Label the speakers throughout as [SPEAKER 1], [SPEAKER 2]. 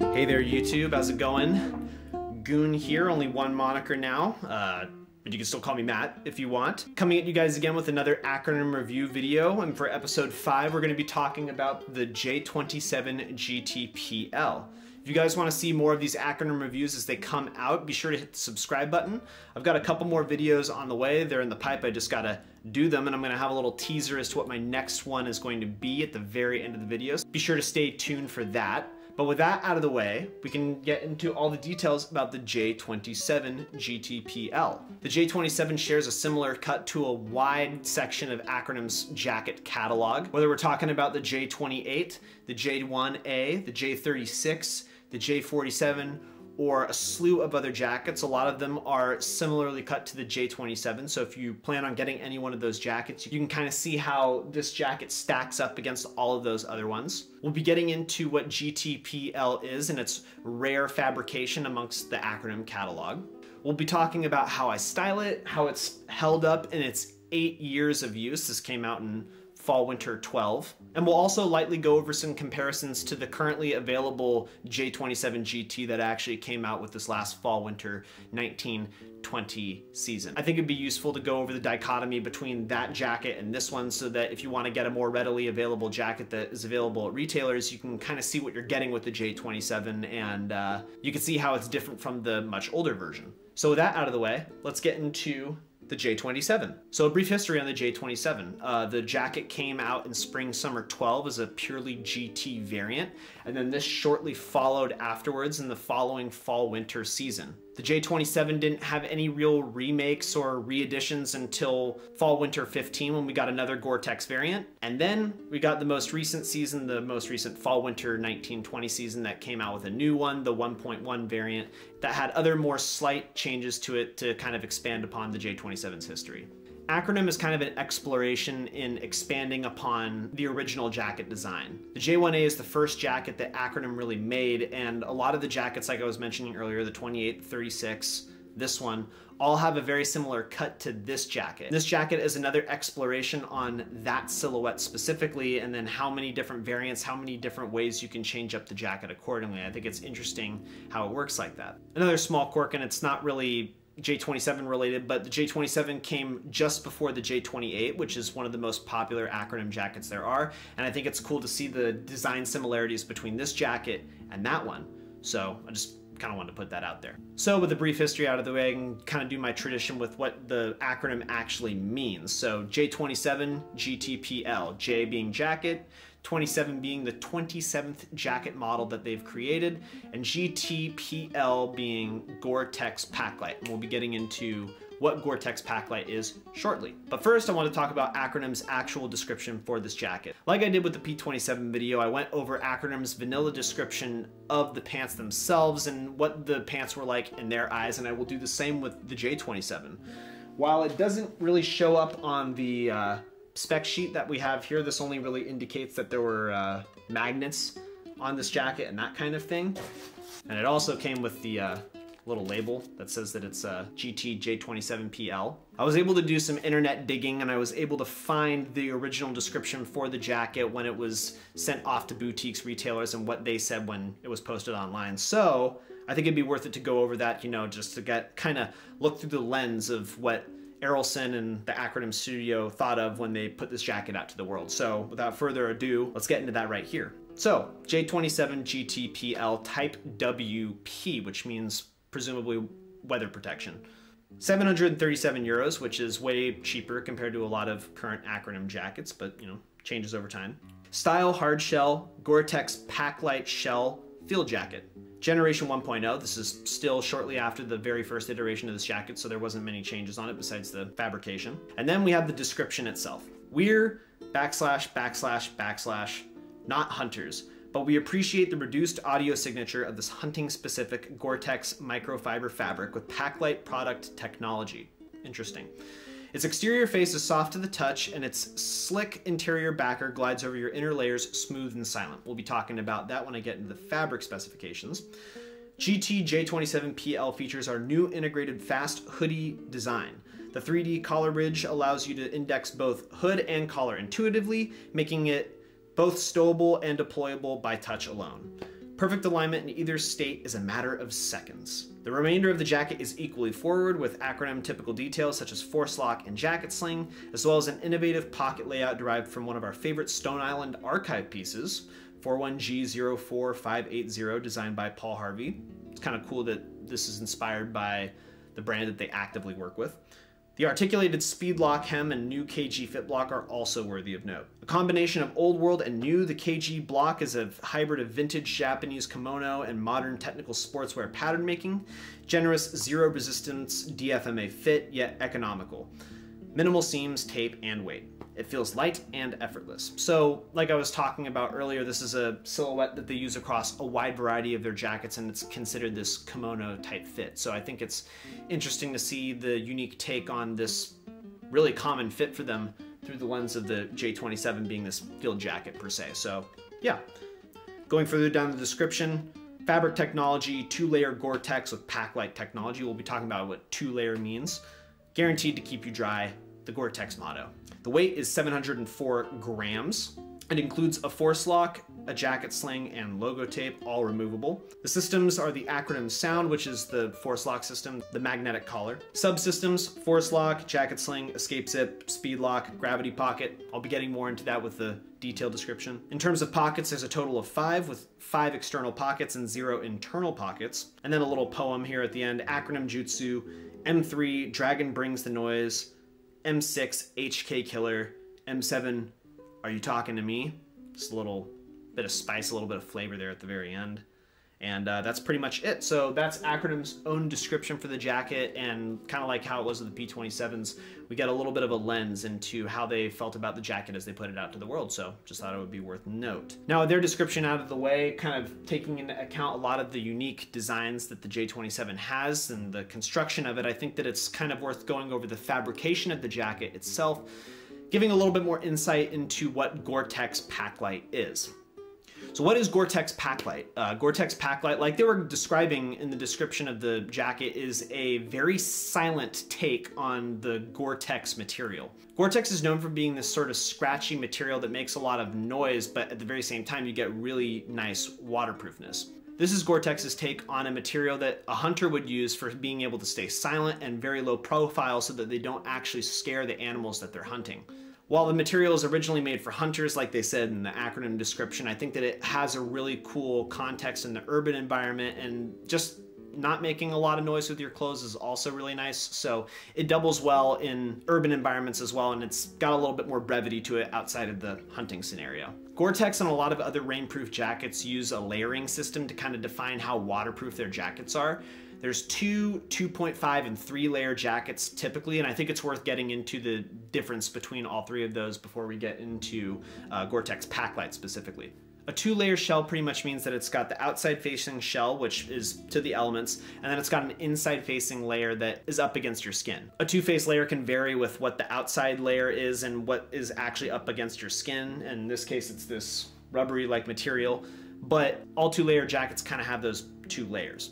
[SPEAKER 1] Hey there YouTube, how's it going? Goon here, only one moniker now, but you can still call me Matt if you want. Coming at you guys again with another acronym review video, and for episode 5 we're going to be talking about the J27-GTPL. If you guys want to see more of these acronym reviews as they come out, be sure to hit the subscribe button. I've got a couple more videos on the way, they're in the pipe, I just gotta do them, and I'm gonna have a little teaser as to what my next one is going to be at the very end of the videos. Be sure to stay tuned for that. But with that out of the way, we can get into all the details about the J27-GTPL. The J27 shares a similar cut to a wide section of Acronym's jacket catalog. Whether we're talking about the J28, the J1A, the J36, the J47, or a slew of other jackets, a lot of them are similarly cut to the J27. So if you plan on getting any one of those jackets, you can kind of see how this jacket stacks up against all of those other ones. We'll be getting into what GTPL is and its rare fabrication amongst the Acronym catalog. We'll be talking about how I style it, how it's held up in its 8 years of use. This came out in Fall Winter 12. And we'll also lightly go over some comparisons to the currently available J27 GT that actually came out with this last Fall Winter 1920 season. I think it'd be useful to go over the dichotomy between that jacket and this one so that if you want to get a more readily available jacket that is available at retailers, you can kind of see what you're getting with the J27 and you can see how it's different from the much older version. So with that out of the way, let's get into the J27. So a brief history on the J27. The jacket came out in spring/summer 12 as a purely GT variant, and then this shortly followed afterwards in the following fall/winter season. The J27 didn't have any real remakes or re-editions until fall/winter 15 when we got another Goretex variant. And then we got the most recent season, the most recent fall/winter 1920 season that came out with a new one, the 1.1 variant, that had other more slight changes to it to kind of expand upon the J27's history. Acronym is kind of an exploration in expanding upon the original jacket design. The J1A is the first jacket that Acronym really made, and a lot of the jackets, like I was mentioning earlier, the 28, the 36, this one, all have a very similar cut to this jacket. This jacket is another exploration on that silhouette specifically, and then how many different variants, how many different ways you can change up the jacket accordingly. I think it's interesting how it works like that. Another small quirk, and it's not really J27 related, but the J27 came just before the J28, which is one of the most popular Acronym jackets there are, and I think it's cool to see the design similarities between this jacket and that one. So I just kind of wanted to put that out there. So with the brief history out of the way, I can kind of do my tradition with what the acronym actually means. So J27 GTPL, J being jacket, 27 being the 27th jacket model that they've created, and GTPL being Goretex Paclite. And we'll be getting into what Goretex Paclite is shortly. But first I want to talk about Acronym's actual description for this jacket. Like I did with the P27 video, I went over Acronym's vanilla description of the pants themselves and what the pants were like in their eyes, and I will do the same with the J27. While it doesn't really show up on the spec sheet that we have here, this only really indicates that there were magnets on this jacket and that kind of thing. And it also came with the little label that says that it's GT J27PL. I was able to do some internet digging and I was able to find the original description for the jacket when it was sent off to boutiques, retailers, and what they said when it was posted online. So I think it'd be worth it to go over that, you know, just to get kind of look through the lens of what Errolson and the Acronym studio thought of when they put this jacket out to the world. So without further ado, let's get into that right here. So J27-GTPL Type WP, which means presumably weather protection. 737 euros, which is way cheaper compared to a lot of current Acronym jackets, but you know, changes over time. Style hard shell, Goretex Paclite shell field jacket. Generation 1.0, this is still shortly after the very first iteration of this jacket, so there wasn't many changes on it besides the fabrication. And then we have the description itself. We're //// not hunters, but we appreciate the reduced audio signature of this hunting-specific Goretex microfiber fabric with Paclite product technology. Interesting. Its exterior face is soft to the touch, and its slick interior backer glides over your inner layers smooth and silent. We'll be talking about that when I get into the fabric specifications. J27-PL features our new integrated fast hoodie design. The 3D collar ridge allows you to index both hood and collar intuitively, making it both stowable and deployable by touch alone. Perfect alignment in either state is a matter of seconds. The remainder of the jacket is equally forward with Acronym typical details such as Forcelock and jacket sling, as well as an innovative pocket layout derived from one of our favorite Stone Island archive pieces, 41G04580, designed by Paul Harvey. It's kind of cool that this is inspired by the brand that they actively work with. The articulated Speedlock hem and new KG fit block are also worthy of note. A combination of old world and new, the KG block is a hybrid of vintage Japanese kimono and modern technical sportswear pattern making. Generous zero resistance DFMA fit, yet economical. Minimal seams, tape, and weight. It feels light and effortless. So, like I was talking about earlier, this is a silhouette that they use across a wide variety of their jackets, and it's considered this kimono type fit. So I think it's interesting to see the unique take on this really common fit for them through the lens of the J27 being this field jacket per se. So yeah, going further down the description, fabric technology, 2-layer Gore-Tex with Paclite technology. We'll be talking about what 2-layer means. Guaranteed to keep you dry, the Gore-Tex motto. The weight is 704 grams. It includes a Forcelock, a jacket sling, and Logotape, all removable. The systems are the Acronym Sound, which is the Forcelock system, the magnetic collar. Subsystems, Forcelock, jacket sling, escape zip, Speedlock, gravity pocket. I'll be getting more into that with the detailed description. In terms of pockets, there's a total of 5, with 5 external pockets and 0 internal pockets. And then a little poem here at the end, Acronym Jutsu, M3, Dragon Brings the Noise, M6, HK Killer, M7, Are You Talking to Me? Just a little bit of spice, a little bit of flavor there at the very end. And that's pretty much it. So that's Acronym's own description for the jacket, and kind of like how it was with the P27s, we get a little bit of a lens into how they felt about the jacket as they put it out to the world. So just thought it would be worth note. Now with their description out of the way, kind of taking into account a lot of the unique designs that the J27 has and the construction of it, I think that it's kind of worth going over the fabrication of the jacket itself, giving a little bit more insight into what Goretex Paclite is. So what is Goretex Paclite? Goretex Paclite, like they were describing in the description of the jacket, is a very silent take on the Goretex material. Goretex is known for being this sort of scratchy material that makes a lot of noise, but at the very same time you get really nice waterproofness. This is Goretex's take on a material that a hunter would use for being able to stay silent and very low profile so that they don't actually scare the animals that they're hunting. While the material is originally made for hunters, like they said in the Acronym description, I think that it has a really cool context in the urban environment, and just not making a lot of noise with your clothes is also really nice. So it doubles well in urban environments as well, and it's got a little bit more brevity to it outside of the hunting scenario. Gore-Tex and a lot of other rainproof jackets use a layering system to kind of define how waterproof their jackets are. There's 2, 2.5, and 3-layer jackets typically, and I think it's worth getting into the difference between all 3 of those before we get into Goretex Paclite specifically. A 2-layer shell pretty much means that it's got the outside-facing shell, which is to the elements, and then it's got an inside-facing layer that is up against your skin. A 2-face layer can vary with what the outside layer is and what is actually up against your skin. In this case, it's this rubbery-like material, but all 2-layer jackets kind of have those 2 layers.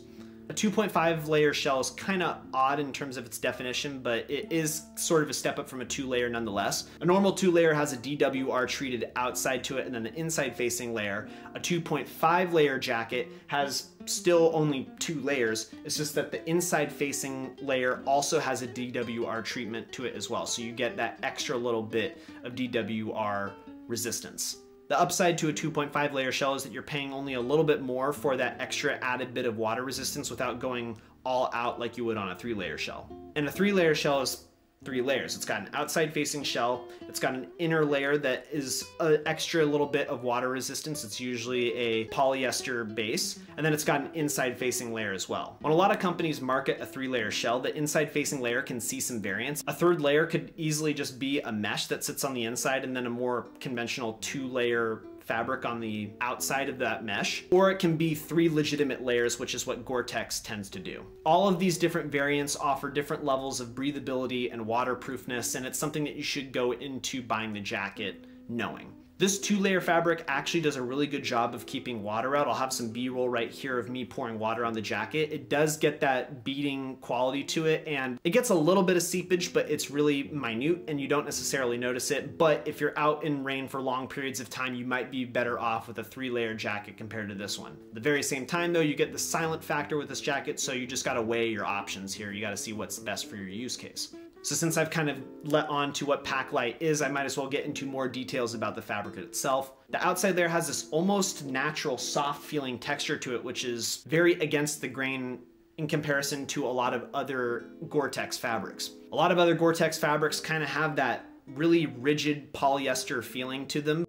[SPEAKER 1] A 2.5 layer shell is kind of odd in terms of its definition, but it is sort of a step up from a 2-layer nonetheless. A normal 2-layer has a DWR treated outside to it and then the inside facing layer. A 2.5 layer jacket has still only 2 layers. It's just that the inside facing layer also has a DWR treatment to it as well. So you get that extra little bit of DWR resistance. The upside to a 2.5 layer shell is that you're paying only a little bit more for that extra added bit of water resistance without going all out like you would on a 3-layer shell. And a 3-layer shell is 3 layers. It's got an outside facing shell, it's got an inner layer that is an extra little bit of water resistance. It's usually a polyester base, and then it's got an inside facing layer as well. When a lot of companies market a 3-layer shell, the inside facing layer can see some variance. A 3rd layer could easily just be a mesh that sits on the inside, and then a more conventional 2-layer fabric on the outside of that mesh, or it can be 3 legitimate layers, which is what Goretex tends to do. All of these different variants offer different levels of breathability and waterproofness, and it's something that you should go into buying the jacket knowing. This 2-layer fabric actually does a really good job of keeping water out. I'll have some B-roll right here of me pouring water on the jacket. It does get that beading quality to it, and it gets a little bit of seepage, but it's really minute and you don't necessarily notice it. But if you're out in rain for long periods of time, you might be better off with a 3-layer jacket compared to this one. At the very same time though, you get the silent factor with this jacket, so you just gotta weigh your options here. You gotta see what's best for your use case. So since I've kind of let on to what Paclite is, I might as well get into more details about the fabric itself. The outside layer has this almost natural soft feeling texture to it, which is very against the grain in comparison to a lot of other Goretex fabrics. A lot of other Goretex fabrics kind of have that really rigid polyester feeling to them,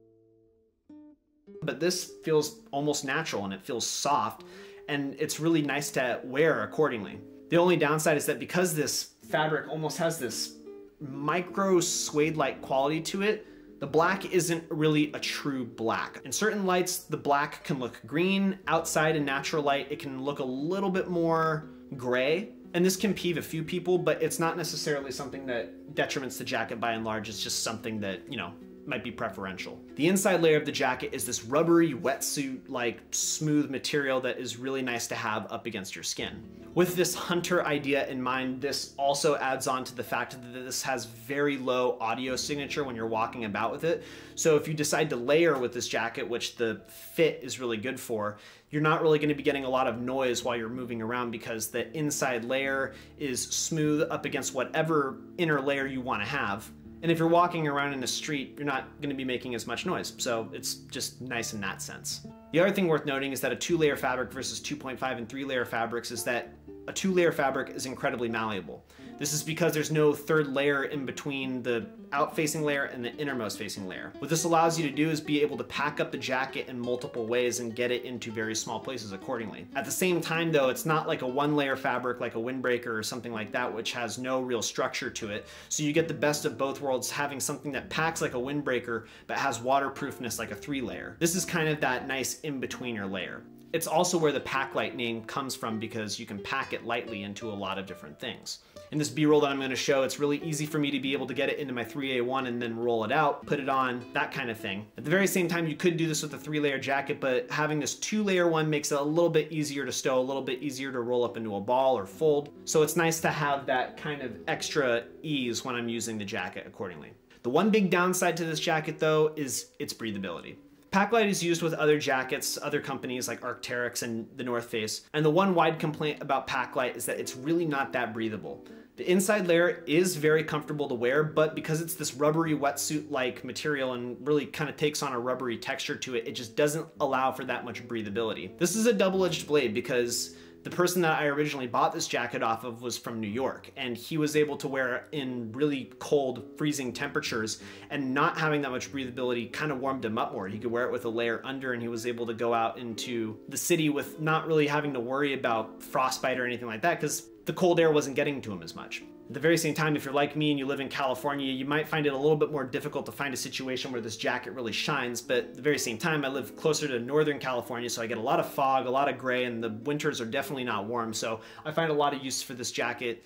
[SPEAKER 1] but this feels almost natural and it feels soft, and it's really nice to wear accordingly. The only downside is that because this fabric almost has this micro suede-like quality to it, the black isn't really a true black. In certain lights, the black can look green. Outside in natural light, it can look a little bit more gray. And this can peeve a few people, but it's not necessarily something that detriments the jacket by and large. It's just something that, you know, might be preferential. The inside layer of the jacket is this rubbery wetsuit-like smooth material that is really nice to have up against your skin. With this hunter idea in mind, this also adds on to the fact that this has very low audio signature when you're walking about with it. So if you decide to layer with this jacket, which the fit is really good for, you're not really going to be getting a lot of noise while you're moving around because the inside layer is smooth up against whatever inner layer you want to have. And if you're walking around in the street, you're not going to be making as much noise. So it's just nice in that sense. The other thing worth noting is that a 2-layer fabric versus 2.5 and 3-layer fabrics is that a 2-layer fabric is incredibly malleable. This is because there's no third layer in between the out-facing layer and the innermost facing layer. What this allows you to do is be able to pack up the jacket in multiple ways and get it into very small places accordingly. At the same time though, it's not like a 1-layer fabric like a windbreaker or something like that, which has no real structure to it. So you get the best of both worlds, having something that packs like a windbreaker but has waterproofness like a 3-layer. This is kind of that nice in-betweener layer. It's also where the Paclite name comes from because you can pack it lightly into a lot of different things. In this B-roll that I'm going to show, it's really easy for me to be able to get it into my 3A1 and then roll it out, put it on, that kind of thing. At the very same time, you could do this with a 3-layer jacket, but having this 2-layer one makes it a little bit easier to stow, a little bit easier to roll up into a ball or fold. So it's nice to have that kind of extra ease when I'm using the jacket accordingly. The one big downside to this jacket though is its breathability. Paclite is used with other jackets, other companies like Arc'teryx and the North Face, and the one wide complaint about Paclite is that it's really not that breathable. The inside layer is very comfortable to wear, but because it's this rubbery wetsuit-like material and really kind of takes on a rubbery texture to it, it just doesn't allow for that much breathability. This is a double-edged blade because the person that I originally bought this jacket off of was from New York, and he was able to wear it in really cold, freezing temperatures, and not having that much breathability kind of warmed him up more. He could wear it with a layer under, and he was able to go out into the city with not really having to worry about frostbite or anything like that, because the cold air wasn't getting to him as much. At the very same time, if you're like me and you live in California, you might find it a little bit more difficult to find a situation where this jacket really shines, but at the very same time, I live closer to Northern California, so I get a lot of fog, a lot of gray, and the winters are definitely not warm, so I find a lot of use for this jacket,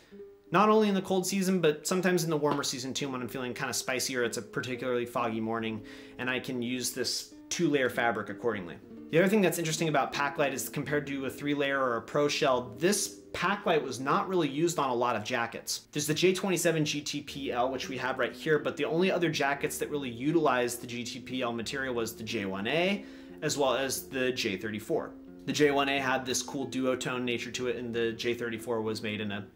[SPEAKER 1] not only in the cold season, but sometimes in the warmer season too, when I'm feeling kind of spicier, it's a particularly foggy morning, and I can use this 2-layer fabric accordingly. The other thing that's interesting about Paclite is compared to a 3-layer or a Pro Shell, this Paclite was not really used on a lot of jackets. There's the J27-GTPL, which we have right here, but the only other jackets that really utilized the GTPL material was the J1A, as well as the J34. The J1A had this cool duotone nature to it, and the J34 was made in a,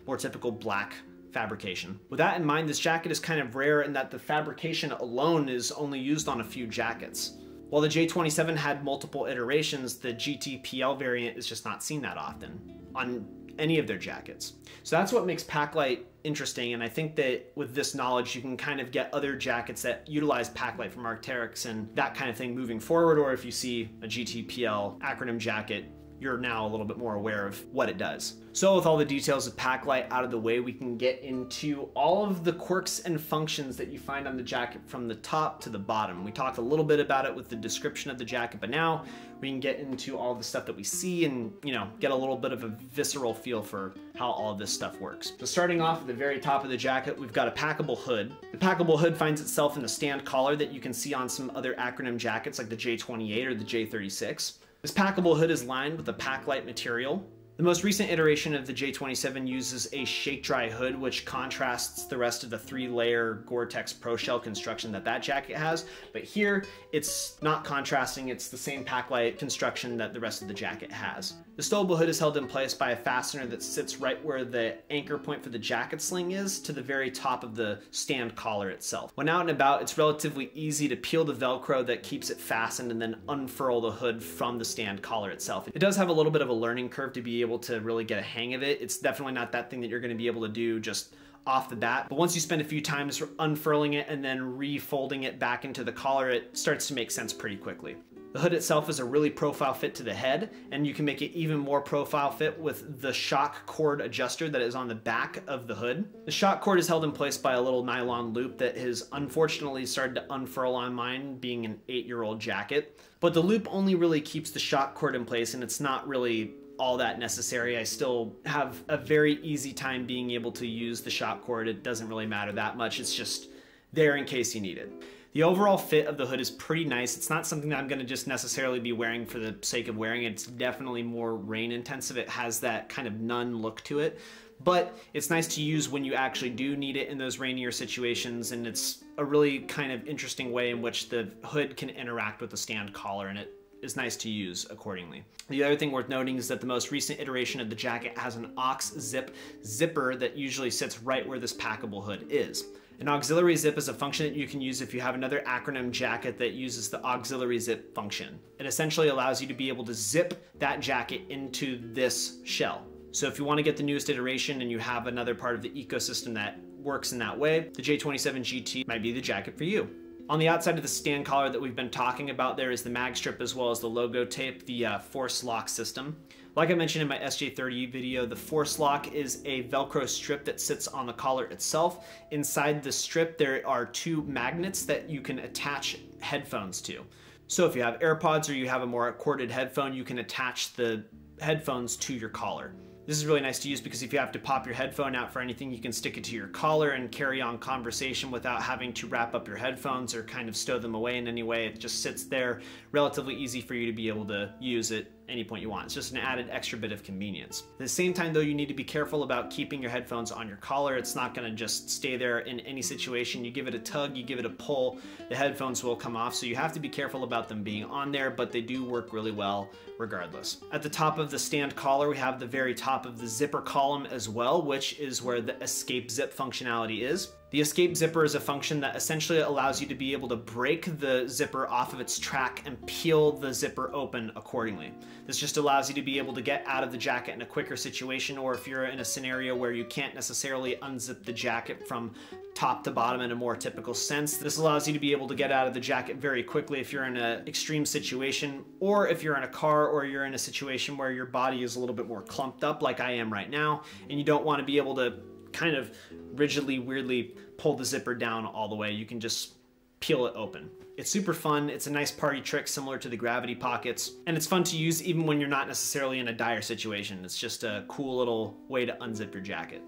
[SPEAKER 1] more typical black fabrication. With that in mind, this jacket is kind of rare in that the fabrication alone is only used on a few jackets. While the J27 had multiple iterations, the GTPL variant is just not seen that often on any of their jackets. So that's what makes Paclite interesting, and I think that with this knowledge you can kind of get other jackets that utilize Paclite from Arc'teryx and that kind of thing moving forward, or if you see a GTPL Acronym jacket, you're now a little bit more aware of what it does. So with all the details of Paclite out of the way, we can get into all of the quirks and functions that you find on the jacket from the top to the bottom. We talked a little bit about it with the description of the jacket, but now we can get into all the stuff that we see and, you know, get a little bit of a visceral feel for how all of this stuff works. So starting off at the very top of the jacket, we've got a packable hood. The packable hood finds itself in a stand collar that you can see on some other Acronym jackets like the J28 or the J36. This packable hood is lined with a Paclite material. The most recent iteration of the J27 uses a shake dry hood, which contrasts the rest of the 3-layer Goretex Pro Shell construction that jacket has. But here, it's not contrasting, it's the same Paclite construction that the rest of the jacket has. The stowable hood is held in place by a fastener that sits right where the anchor point for the jacket sling is, to the very top of the stand collar itself. When out and about, it's relatively easy to peel the Velcro that keeps it fastened and then unfurl the hood from the stand collar itself. It does have a little bit of a learning curve to be able to really get a hang of it. It's definitely not that thing that you're going to be able to do just off the bat, but once you spend a few times unfurling it and then refolding it back into the collar, it starts to make sense pretty quickly. The hood itself is a really profile fit to the head, and you can make it even more profile fit with the Shockcord adjuster that is on the back of the hood. The Shockcord is held in place by a little nylon loop that has unfortunately started to unfurl on mine, being an 8-year-old jacket. But the loop only really keeps the Shockcord in place, and it's not really all that necessary. I still have a very easy time being able to use the Shockcord. It doesn't really matter that much. It's just there in case you need it. The overall fit of the hood is pretty nice. It's not something that I'm going to just necessarily be wearing for the sake of wearing it. It's definitely more rain intensive. It has that kind of nun look to it, but it's nice to use when you actually do need it in those rainier situations, and it's a really kind of interesting way in which the hood can interact with the stand collar, and it is nice to use accordingly. The other thing worth noting is that the most recent iteration of the jacket has an aux zip zipper that usually sits right where this packable hood is. An auxiliary zip is a function that you can use if you have another Acronym jacket that uses the auxiliary zip function. It essentially allows you to be able to zip that jacket into this shell. So if you want to get the newest iteration and you have another part of the ecosystem that works in that way, the J27-GT might be the jacket for you. On the outside of the stand collar that we've been talking about, there is the mag strip as well as the Logotape, the Forcelock system. Like I mentioned in my SJ30 video, the Forcelock is a Velcro strip that sits on the collar itself. Inside the strip, there are 2 magnets that you can attach headphones to. So if you have AirPods or you have a more corded headphone, you can attach the headphones to your collar. This is really nice to use because if you have to pop your headphone out for anything, you can stick it to your collar and carry on conversation without having to wrap up your headphones or kind of stow them away in any way. It just sits there, relatively easy for you to be able to use it any point you want. It's just an added extra bit of convenience. At the same time though, you need to be careful about keeping your headphones on your collar. It's not gonna just stay there in any situation. You give it a tug, you give it a pull, the headphones will come off. So you have to be careful about them being on there, but they do work really well regardless. At the top of the stand collar, we have the very top of the zipper column as well, which is where the escape zip functionality is. The escape zipper is a function that essentially allows you to be able to break the zipper off of its track and peel the zipper open accordingly. This just allows you to be able to get out of the jacket in a quicker situation, or if you're in a scenario where you can't necessarily unzip the jacket from top to bottom in a more typical sense. This allows you to be able to get out of the jacket very quickly if you're in an extreme situation, or if you're in a car or you're in a situation where your body is a little bit more clumped up like I am right now, and you don't want to be able to kind of rigidly, weirdly pull the zipper down all the way. You can just peel it open. It's super fun. It's a nice party trick similar to the gravity pockets, and it's fun to use even when you're not necessarily in a dire situation. It's just a cool little way to unzip your jacket.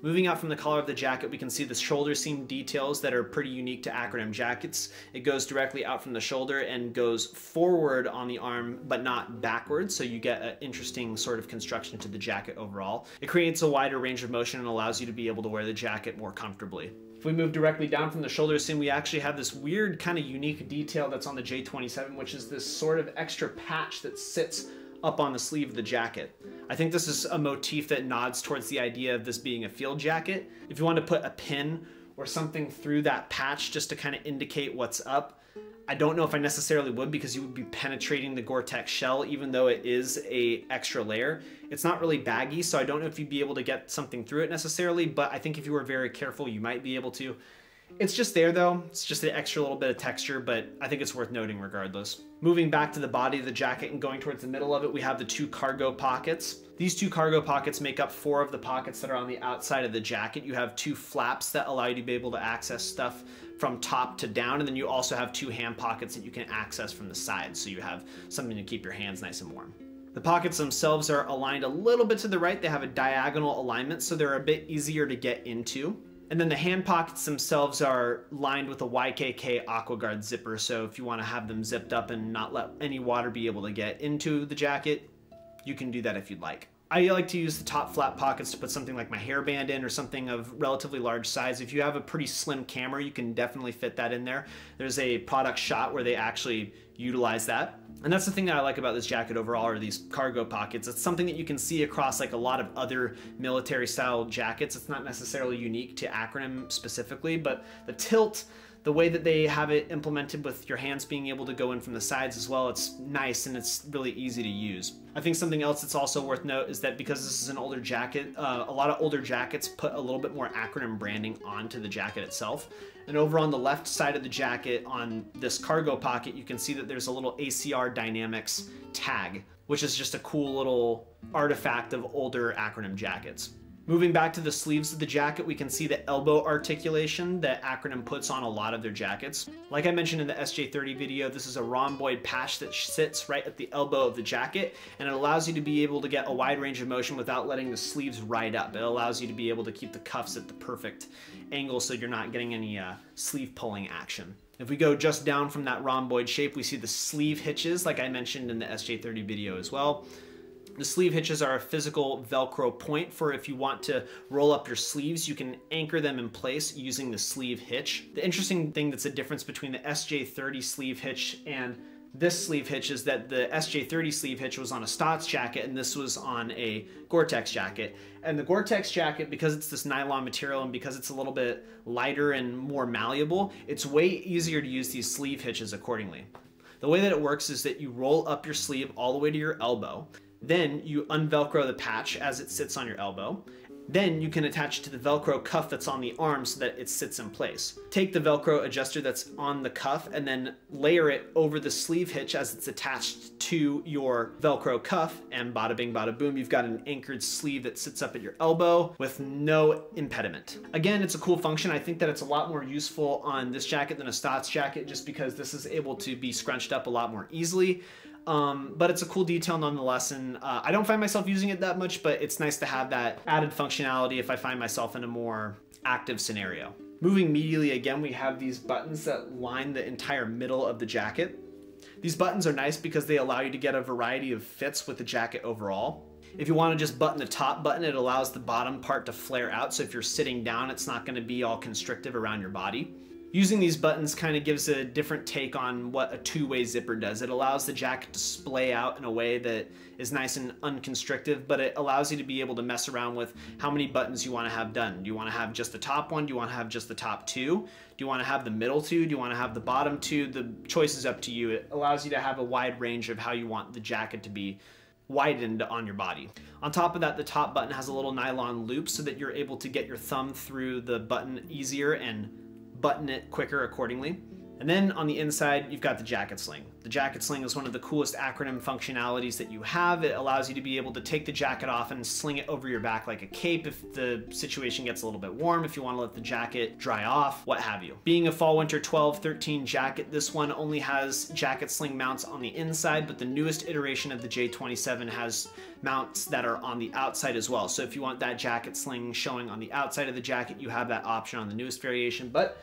[SPEAKER 1] Moving out from the collar of the jacket, we can see the shoulder seam details that are pretty unique to Acronym jackets. It goes directly out from the shoulder and goes forward on the arm, but not backwards, so you get an interesting sort of construction to the jacket overall. It creates a wider range of motion and allows you to be able to wear the jacket more comfortably. If we move directly down from the shoulder seam, we actually have this weird kind of unique detail that's on the J27, which is this sort of extra patch that sits up on the sleeve of the jacket. I think this is a motif that nods towards the idea of this being a field jacket. If you want to put a pin or something through that patch just to kind of indicate what's up, I don't know if I necessarily would, because you would be penetrating the Goretex shell even though it is a extra layer. It's not really baggy, so I don't know if you'd be able to get something through it necessarily, but I think if you were very careful, you might be able to. It's just there though, it's just an extra little bit of texture, but I think it's worth noting regardless. Moving back to the body of the jacket and going towards the middle of it, we have the 2 cargo pockets. These 2 cargo pockets make up 4 of the pockets that are on the outside of the jacket. You have 2 flaps that allow you to be able to access stuff from top to down, and then you also have 2 hand pockets that you can access from the side, so you have something to keep your hands nice and warm. The pockets themselves are aligned a little bit to the right. They have a diagonal alignment, so they're a bit easier to get into. And then the hand pockets themselves are lined with a YKK AquaGuard zipper, so if you want to have them zipped up and not let any water be able to get into the jacket, you can do that if you'd like. I like to use the top flap pockets to put something like my hairband in or something of relatively large size. If you have a pretty slim camera, you can definitely fit that in there. There's a product shot where they actually utilize that. And that's the thing that I like about this jacket overall, are these cargo pockets. It's something that you can see across like a lot of other military style jackets. It's not necessarily unique to Acronym specifically, but the tilt, the way that they have it implemented with your hands being able to go in from the sides as well, it's nice and it's really easy to use. I think something else that's also worth note is that because this is an older jacket, a lot of older jackets put a little bit more Acronym branding onto the jacket itself. And over on the left side of the jacket on this cargo pocket, you can see that there's a little ACR Dynamics tag, which is just a cool little artifact of older Acronym jackets. Moving back to the sleeves of the jacket, we can see the elbow articulation that Acronym puts on a lot of their jackets. Like I mentioned in the SJ30 video, this is a rhomboid patch that sits right at the elbow of the jacket, and it allows you to be able to get a wide range of motion without letting the sleeves ride up. It allows you to be able to keep the cuffs at the perfect angle so you're not getting any sleeve pulling action. If we go just down from that rhomboid shape, we see the sleeve hitches, like I mentioned in the SJ30 video as well. The sleeve hitches are a physical Velcro point for if you want to roll up your sleeves, you can anchor them in place using the sleeve hitch. The interesting thing that's a difference between the SJ30 sleeve hitch and this sleeve hitch is that the SJ30 sleeve hitch was on a Stotts jacket and this was on a Goretex jacket. And the Goretex jacket, because it's this nylon material and because it's a little bit lighter and more malleable, it's way easier to use these sleeve hitches accordingly. The way that it works is that you roll up your sleeve all the way to your elbow. Then you unvelcro the patch as it sits on your elbow. Then you can attach it to the Velcro cuff that's on the arm so that it sits in place. Take the Velcro adjuster that's on the cuff and then layer it over the sleeve hitch as it's attached to your Velcro cuff, and bada bing bada boom, you've got an anchored sleeve that sits up at your elbow with no impediment. Again, it's a cool function. I think that it's a lot more useful on this jacket than a Stotts jacket just because this is able to be scrunched up a lot more easily. But it's a cool detail nonetheless, and I don't find myself using it that much, but it's nice to have that added functionality if I find myself in a more active scenario. Moving medially again, we have these buttons that line the entire middle of the jacket. These buttons are nice because they allow you to get a variety of fits with the jacket overall. If you want to just button the top button, it allows the bottom part to flare out, so if you're sitting down, it's not going to be all constrictive around your body. Using these buttons kind of gives a different take on what a two-way zipper does. It allows the jacket to splay out in a way that is nice and unconstrictive, but it allows you to be able to mess around with how many buttons you want to have done. Do you want to have just the top one? Do you want to have just the top two? Do you want to have the middle two? Do you want to have the bottom two? The choice is up to you. It allows you to have a wide range of how you want the jacket to be widened on your body. On top of that, the top button has a little nylon loop so that you're able to get your thumb through the button easier and button it quicker accordingly. And then on the inside, you've got the jacket sling. The jacket sling is one of the coolest Acronym functionalities that you have. It allows you to be able to take the jacket off and sling it over your back like a cape if the situation gets a little bit warm, if you want to let the jacket dry off, what have you. Being a fall winter 12-13 jacket, this one only has jacket sling mounts on the inside, but the newest iteration of the J27 has mounts that are on the outside as well. So if you want that jacket sling showing on the outside of the jacket, you have that option on the newest variation. But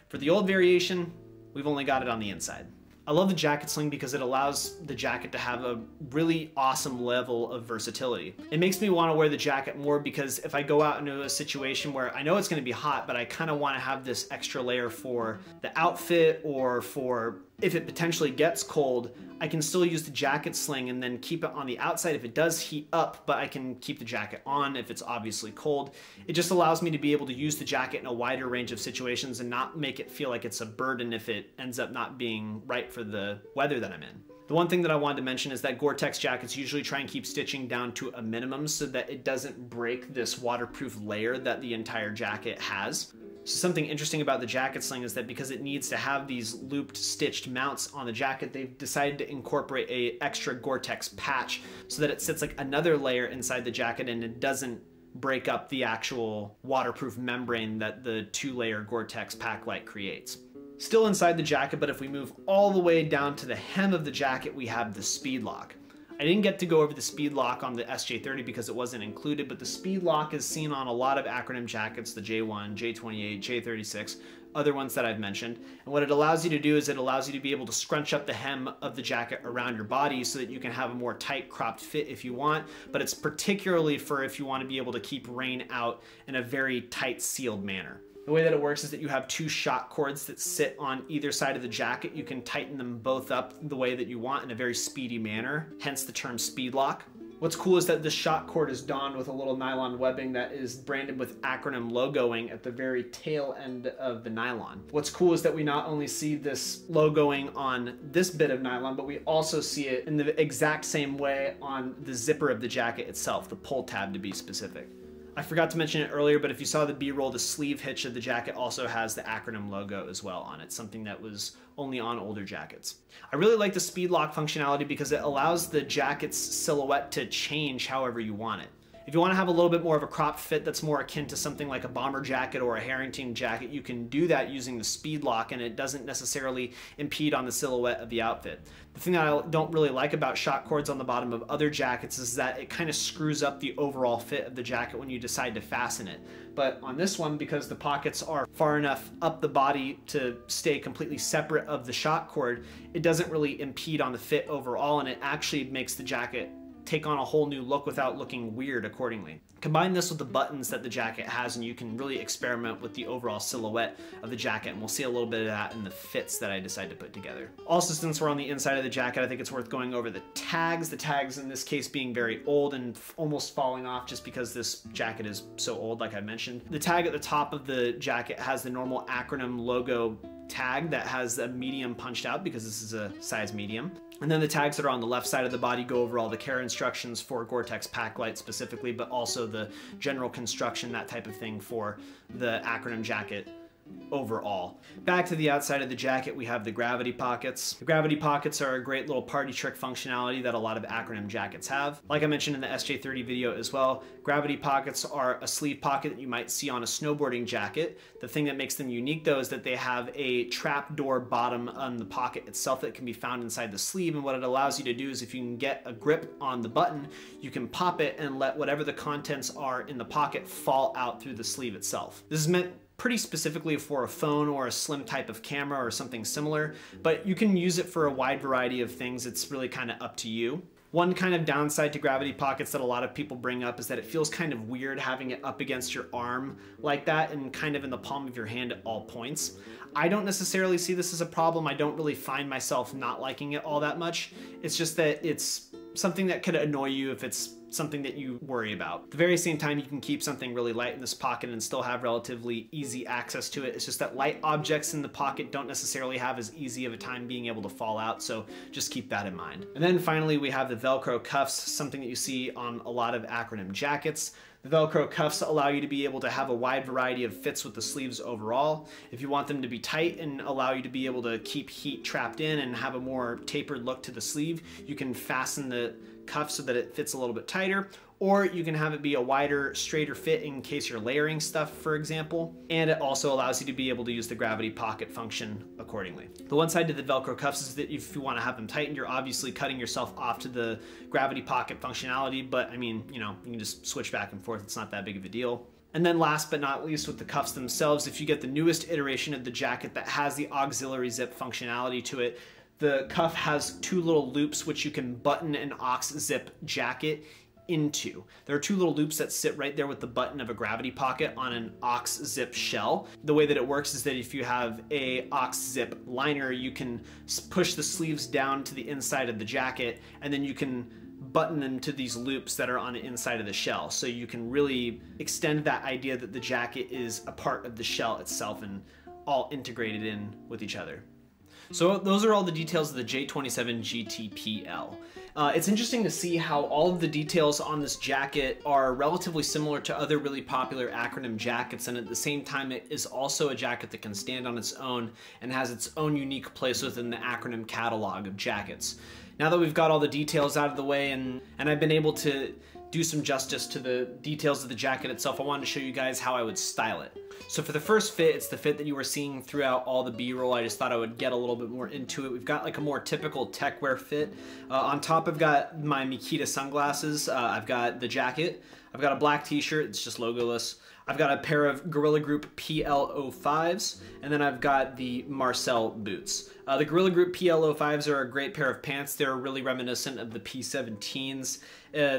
[SPEAKER 1] for the old variation, we've only got it on the inside. I love the jacket sling because it allows the jacket to have a really awesome level of versatility. It makes me want to wear the jacket more because if I go out into a situation where I know it's going to be hot, but I kind of want to have this extra layer for the outfit or for if it potentially gets cold, I can still use the jacket sling and then keep it on the outside if it does heat up, but I can keep the jacket on if it's obviously cold. It just allows me to be able to use the jacket in a wider range of situations and not make it feel like it's a burden if it ends up not being right for the weather that I'm in. The one thing that I wanted to mention is that Goretex jackets usually try and keep stitching down to a minimum so that it doesn't break this waterproof layer that the entire jacket has. So something interesting about the jacket sling is that because it needs to have these looped stitched mounts on the jacket, they've decided to incorporate a extra Goretex patch so that it sits like another layer inside the jacket and it doesn't break up the actual waterproof membrane that the 2-layer Goretex Paclite creates. Still inside the jacket, but if we move all the way down to the hem of the jacket, we have the Speedlock. I didn't get to go over the Speedlock on the SJ30 because it wasn't included, but the Speedlock is seen on a lot of Acronym jackets, the J1, J28, J36, other ones that I've mentioned. And what it allows you to do is it allows you to be able to scrunch up the hem of the jacket around your body so that you can have a more tight cropped fit if you want, but it's particularly for if you want to be able to keep rain out in a very tight sealed manner. The way that it works is that you have 2 Shockcords that sit on either side of the jacket. You can tighten them both up the way that you want in a very speedy manner, hence the term Speedlock. What's cool is that the Shockcord is donned with a little nylon webbing that is branded with Acronym logoing at the very tail end of the nylon. What's cool is that we not only see this logoing on this bit of nylon, but we also see it in the exact same way on the zipper of the jacket itself, the pull tab to be specific. I forgot to mention it earlier, but if you saw the B-roll, the sleeve hitch of the jacket also has the Acronym logo as well on it, something that was only on older jackets. I really like the Speedlock functionality because it allows the jacket's silhouette to change however you want it. If you want to have a little bit more of a cropped fit that's more akin to something like a bomber jacket or a Harrington jacket, you can do that using the Speedlock and it doesn't necessarily impede on the silhouette of the outfit. The thing that I don't really like about Shockcords on the bottom of other jackets is that it kind of screws up the overall fit of the jacket when you decide to fasten it. But on this one, because the pockets are far enough up the body to stay completely separate of the Shockcord, it doesn't really impede on the fit overall and it actually makes the jacket take on a whole new look without looking weird accordingly. Combine this with the buttons that the jacket has and you can really experiment with the overall silhouette of the jacket, and we'll see a little bit of that in the fits that I decide to put together. Also, since we're on the inside of the jacket, I think it's worth going over the tags in this case being very old and almost falling off just because this jacket is so old, like I mentioned. The tag at the top of the jacket has the normal Acronym logo tag that has a medium punched out because this is a size medium. And then the tags that are on the left side of the body go over all the care instructions for Goretex Paclite specifically, but also the general construction, that type of thing for the Acronym jacket overall. Back to the outside of the jacket, we have the gravity pockets. The gravity pockets are a great little party trick functionality that a lot of Acronym jackets have. Like I mentioned in the SJ30 video as well, gravity pockets are a sleeve pocket that you might see on a snowboarding jacket. The thing that makes them unique though is that they have a trapdoor bottom on the pocket itself that can be found inside the sleeve, and what it allows you to do is if you can get a grip on the button, you can pop it and let whatever the contents are in the pocket fall out through the sleeve itself. This is meant pretty specifically for a phone or a slim type of camera or something similar, but you can use it for a wide variety of things. It's really kind of up to you. One kind of downside to gravity pockets that a lot of people bring up is that it feels kind of weird having it up against your arm like that and kind of in the palm of your hand at all points. I don't necessarily see this as a problem. I don't really find myself not liking it all that much. It's just that it's something that could annoy you if it's something that you worry about. At the very same time, you can keep something really light in this pocket and still have relatively easy access to it. It's just that light objects in the pocket don't necessarily have as easy of a time being able to fall out, so just keep that in mind. And then finally, we have the Velcro Cuffs, something that you see on a lot of Acronym jackets. The Velcro Cuffs allow you to be able to have a wide variety of fits with the sleeves overall. If you want them to be tight and allow you to be able to keep heat trapped in and have a more tapered look to the sleeve, you can fasten the cuff so that it fits a little bit tighter, or you can have it be a wider, straighter fit in case you're layering stuff, for example. And it also allows you to be able to use the gravity pocket function accordingly. The one side to the Velcro Cuffs is that if you want to have them tightened, you're obviously cutting yourself off to the gravity pocket functionality, but I mean, you know, you can just switch back and forth. It's not that big of a deal. And then last but not least, with the cuffs themselves, if you get the newest iteration of the jacket that has the auxiliary zip functionality to it, the cuff has 2 little loops which you can button an aux zip jacket into. There are 2 little loops that sit right there with the button of a gravity pocket on an aux zip shell. The way that it works is that if you have a aux zip liner, you can push the sleeves down to the inside of the jacket, and then you can button them to these loops that are on the inside of the shell. So you can really extend that idea that the jacket is a part of the shell itself and all integrated in with each other. So those are all the details of the J27-GTPL. It's interesting to see how all of the details on this jacket are relatively similar to other really popular Acronym jackets, and at the same time it is also a jacket that can stand on its own and has its own unique place within the Acronym catalog of jackets. Now that we've got all the details out of the way and I've been able to do some justice to the details of the jacket itself, I wanted to show you guys how I would style it. So for the first fit, it's the fit that you were seeing throughout all the B-roll. I just thought I would get a little bit more into it. We've got like a more typical tech wear fit. On top, I've got my Makita sunglasses. I've got the jacket. I've got a black t-shirt. It's just logoless. I've got a pair of Gorilla Group PL05s, and then I've got the Marcel boots. The Gorilla Group PL05s are a great pair of pants. They're really reminiscent of the P17s.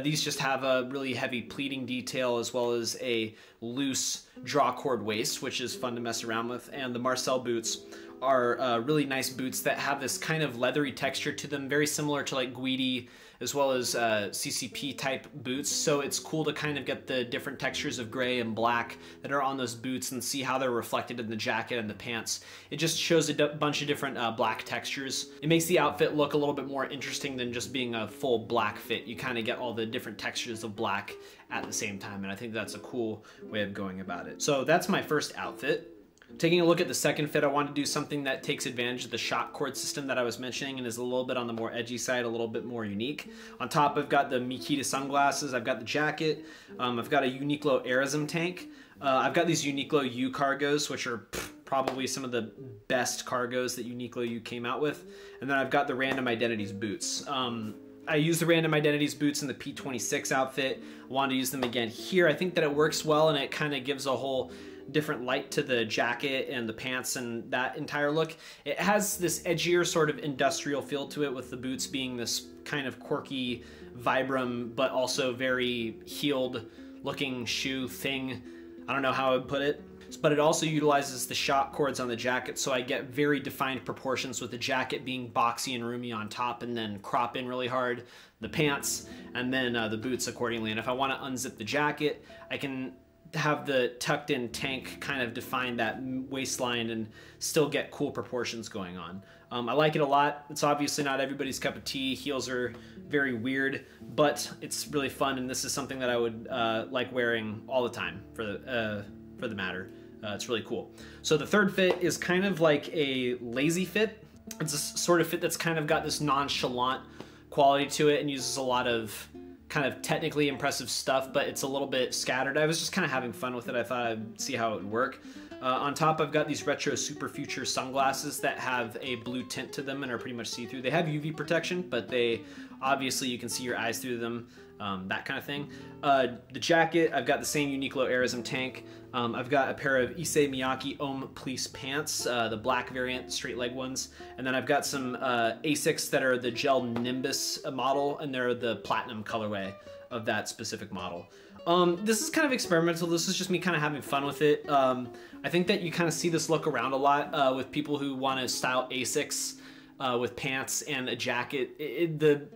[SPEAKER 1] These just have a really heavy pleating detail as well as a loose draw cord waist, which is fun to mess around with. And the Marcel boots are really nice boots that have this kind of leathery texture to them, very similar to like Guidi as well as CCP type boots. So it's cool to kind of get the different textures of gray and black that are on those boots and see how they're reflected in the jacket and the pants. It just shows a bunch of different black textures. It makes the outfit look a little bit more interesting than just being a full black fit. You kind of get all the different textures of black at the same time, and I think that's a cool way of going about it. So that's my first outfit. Taking a look at the second fit, I wanted to do something that takes advantage of the Shockcord system that I was mentioning and is a little bit on the more edgy side, a little bit more unique. On top, I've got the Makita sunglasses, I've got the jacket, I've got a Uniqlo Aerism tank, I've got these Uniqlo U cargos, which are probably some of the best cargos that Uniqlo U came out with, and then I've got the Random Identities boots. I used the Random Identities boots in the P26 outfit. I wanted to use them again here. I think that it works well and it kind of gives a whole different light to the jacket and the pants and that entire look. It has this edgier sort of industrial feel to it, with the boots being this kind of quirky Vibram but also very heeled looking shoe thing. I don't know how I would put it, but it also utilizes the shock cords on the jacket, so I get very defined proportions with the jacket being boxy and roomy on top and then crop in really hard the pants and then the boots accordingly. And if I want to unzip the jacket, I can have the tucked in tank kind of define that waistline and still get cool proportions going on. I like it a lot. It's obviously not everybody's cup of tea. Heels are very weird, but it's really fun, and this is something that I would like wearing all the time for the matter. It's really cool. So the third fit is kind of like a lazy fit. It's a sort of fit that's kind of got this nonchalant quality to it and uses a lot of kind of technically impressive stuff, but it's a little bit scattered. I was just kind of having fun with it. I thought I'd see how it would work. On top, I've got these retro Super Future sunglasses that have a blue tint to them and are pretty much see-through. They have UV protection, but they obviously you can see your eyes through them, that kind of thing. The jacket, I've got the same Uniqlo Aerism tank. I've got a pair of Issey Miyake Homme Fleece pants, the black variant, straight leg ones. And then I've got some Asics that are the Gel Nimbus model, and they're the platinum colorway of that specific model. This is kind of experimental. This is just me kind of having fun with it. I think that you kind of see this look around a lot with people who want to style Asics with pants and a jacket. The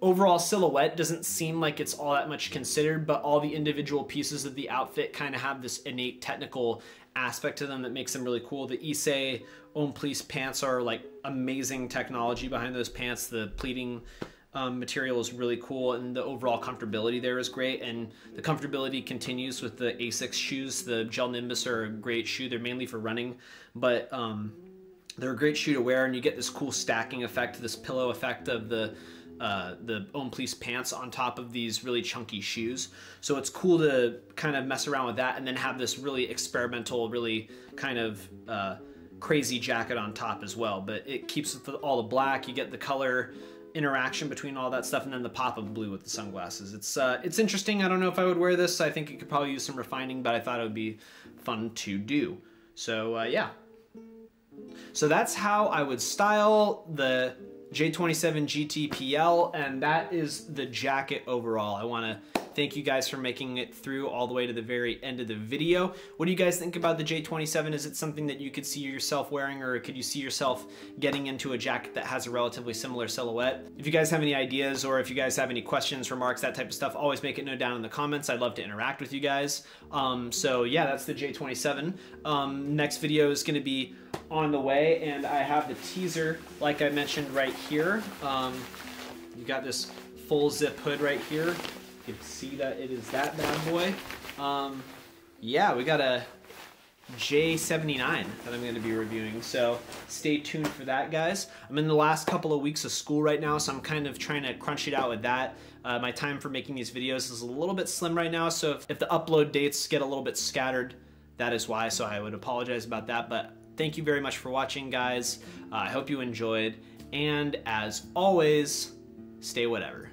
[SPEAKER 1] overall silhouette doesn't seem like it's all that much considered, but all the individual pieces of the outfit kind of have this innate technical aspect to them that makes them really cool. The Issey Homme Fleece pants are like amazing technology behind those pants. The pleating material is really cool, and the overall comfortability there is great, and the comfortability continues with the Asics shoes. The Gel Nimbus are a great shoe. They're mainly for running, but they're a great shoe to wear, and you get this cool stacking effect, this pillow effect of the Homme Fleece pants on top of these really chunky shoes. So it's cool to kind of mess around with that and then have this really experimental, really kind of crazy jacket on top as well. But it keeps with all the black. You get the color interaction between all that stuff, and then the pop of blue with the sunglasses. It's interesting. I don't know if I would wear this. I think it could probably use some refining, but I thought it would be fun to do. So yeah. So that's how I would style the J27-GTPL, and that is the jacket overall. I want to Thank you guys for making it through all the way to the very end of the video. What do you guys think about the J27? Is it something that you could see yourself wearing, or could you see yourself getting into a jacket that has a relatively similar silhouette? If you guys have any ideas, or if you guys have any questions, remarks, that type of stuff, always make it known down in the comments. I'd love to interact with you guys. So yeah, that's the J27. Next video is going to be on the way, and I have the teaser like I mentioned right here. You got this full zip hood right here. You can see that it is that bad boy. Yeah, we got a J79 that I'm going to be reviewing, so stay tuned for that, guys. I'm in the last couple of weeks of school right now, so I'm kind of trying to crunch it out with that. My time for making these videos is a little bit slim right now, so if the upload dates get a little bit scattered, that is why, so I would apologize about that. But thank you very much for watching, guys. I hope you enjoyed, and as always, stay whatever.